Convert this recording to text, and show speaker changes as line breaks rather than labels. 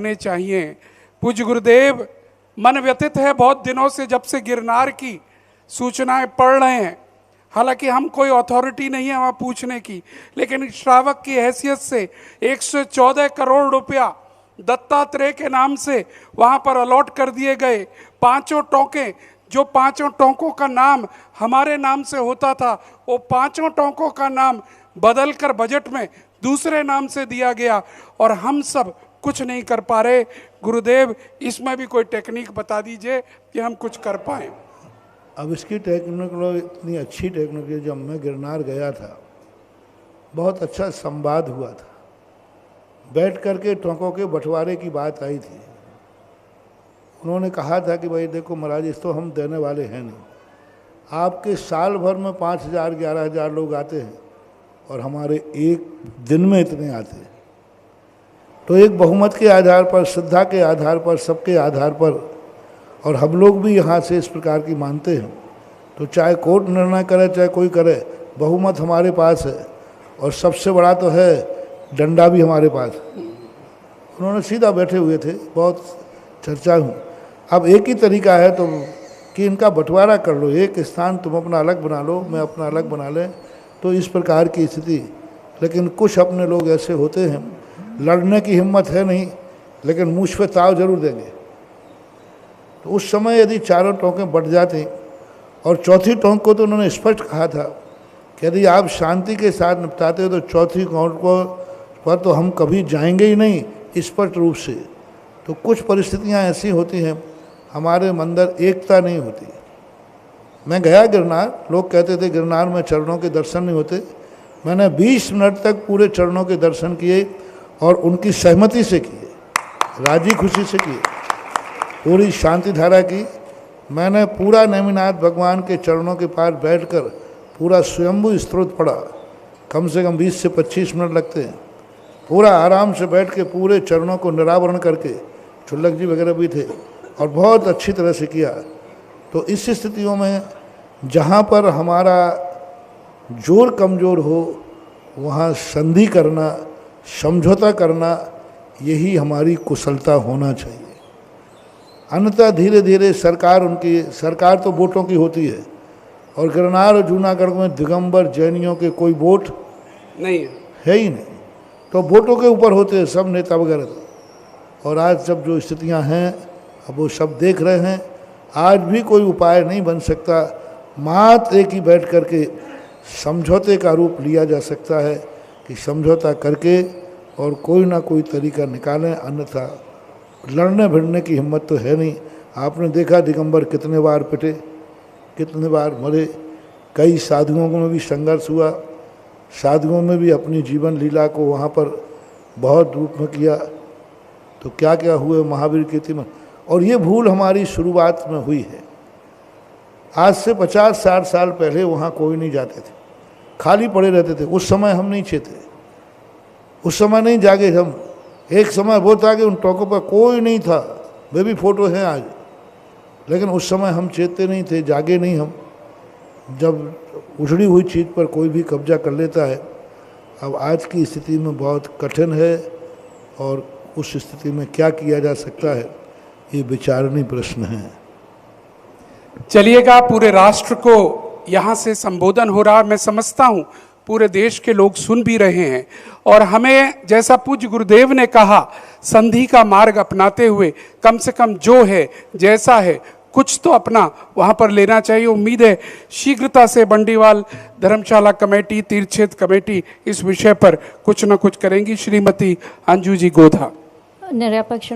करने चाहिए। पूज्य गुरुदेव, मन व्यथित है बहुत दिनों से, जब से गिरनार की सूचनाएं पढ़ रहे हैं। हालांकि हम कोई अथॉरिटी नहीं है वहाँ पूछने की, लेकिन श्रावक की हैसियत से 114 करोड़ रुपया दत्तात्रेय के नाम से वहाँ पर अलॉट कर दिए गए। पांचों टोंके, जो पांचों टोंकों का नाम हमारे नाम से होता था, वो पांचों टोंकों का नाम बदलकर बजट में दूसरे नाम से दिया गया, और हम सब कुछ नहीं कर पा रहे। गुरुदेव, इसमें भी कोई टेक्निक बता दीजिए कि हम कुछ कर पाए।
अब इसकी टेक्निक इतनी अच्छी टेक्निक, जब मैं गिरनार गया था बहुत अच्छा संवाद हुआ था, बैठ करके टोंकों के बंटवारे की बात आई थी। उन्होंने कहा था कि भाई देखो महाराज, इस तो हम देने वाले हैं नहीं, आपके साल भर में 5,000 11,000 लोग आते हैं और हमारे एक दिन में इतने आते हैं। तो एक बहुमत के आधार पर, श्रद्धा के आधार पर, सबके आधार पर, और हम लोग भी यहाँ से इस प्रकार की मानते हैं, तो चाहे कोर्ट निर्णय करे चाहे कोई करे, बहुमत हमारे पास है, और सबसे बड़ा तो है डंडा भी हमारे पास। उन्होंने सीधा बैठे हुए थे, बहुत चर्चा हुई। अब एक ही तरीका है तो कि इनका बंटवारा कर लो, एक स्थान तुम अपना अलग बना लो, मैं अपना अलग बना लें, तो इस प्रकार की स्थिति। लेकिन कुछ अपने लोग ऐसे होते हैं, लड़ने की हिम्मत है नहीं, लेकिन मुझ पे ताव जरूर देंगे। तो उस समय यदि चारों टोंकें बट जाती, और चौथी टोंक को तो उन्होंने स्पष्ट कहा था कि यदि आप शांति के साथ निपटाते हो तो चौथी टोंक को पर तो हम कभी जाएंगे ही नहीं, स्पष्ट रूप से। तो कुछ परिस्थितियां ऐसी होती हैं, हमारे अंदर एकता नहीं होती। मैं गया गिरनार, लोग कहते थे गिरनार में चरणों के दर्शन नहीं होते। मैंने 20 मिनट तक पूरे चरणों के दर्शन किए, और उनकी सहमति से किए, राजी खुशी से किए, पूरी शांति धारा की। मैंने पूरा नेमिनाथ भगवान के चरणों के पास बैठकर पूरा स्वयंभू स्तोत्र पढ़ा, कम से कम 20 से 25 मिनट लगते हैं। पूरा आराम से बैठ के पूरे चरणों को निरावरण करके, चुल्लक जी वगैरह भी थे, और बहुत अच्छी तरह से किया। तो इस स्थितियों में जहाँ पर हमारा जोर कमज़ोर हो, वहाँ संधि करना, समझौता करना, यही हमारी कुशलता होना चाहिए। अन्यथा धीरे धीरे सरकार तो वोटों की होती है, और गिरनार और जूनागढ़ में दिगंबर जैनियों के कोई वोट
नहीं
है ही नहीं, तो वोटों के ऊपर होते हैं सब नेता वगैरह। और आज जब जो स्थितियां हैं, अब वो सब देख रहे हैं, आज भी कोई उपाय नहीं बन सकता। मात्र एक ही बैठ करके समझौते का रूप लिया जा सकता है कि समझौता करके और कोई ना कोई तरीका निकालें, अन्यथा लड़ने भिड़ने की हिम्मत तो है नहीं। आपने देखा दिगंबर कितने बार पिटे, कितने बार मरे। कई साधुओं में भी संघर्ष हुआ, साधुओं में भी अपनी जीवन लीला को वहाँ पर बहुत रूप में किया। तो क्या क्या हुए महावीर कीर्ति में। और ये भूल हमारी शुरुआत में हुई है। आज से 50-60 साल पहले वहाँ कोई नहीं जाते थे, खाली पड़े रहते थे। उस समय हम नहीं चेते, उस समय नहीं जागे हम। एक समय वो था कि उन टोकों पर कोई नहीं था, वे भी फोटो हैं आज, लेकिन उस समय हम चेतते नहीं थे, जागे नहीं हम। जब उजड़ी हुई चीज़ पर कोई भी कब्जा कर लेता है। अब आज की स्थिति में बहुत कठिन है, और उस स्थिति में क्या किया जा सकता है, ये विचारणीय प्रश्न है।
चलिएगा, पूरे राष्ट्र को यहाँ से संबोधन हो रहा, मैं समझता हूँ पूरे देश के लोग सुन भी रहे हैं, और हमें जैसा पूज्य गुरुदेव ने कहा, संधि का मार्ग अपनाते हुए कम से कम जो है जैसा है कुछ तो अपना वहाँ पर लेना चाहिए। उम्मीद है शीघ्रता से बंडीवाल धर्मशाला कमेटी, तीर्थक्षेत्र कमेटी इस विषय पर कुछ न कुछ करेंगी। श्रीमती अंजू जी गोधा।
निरपेक्ष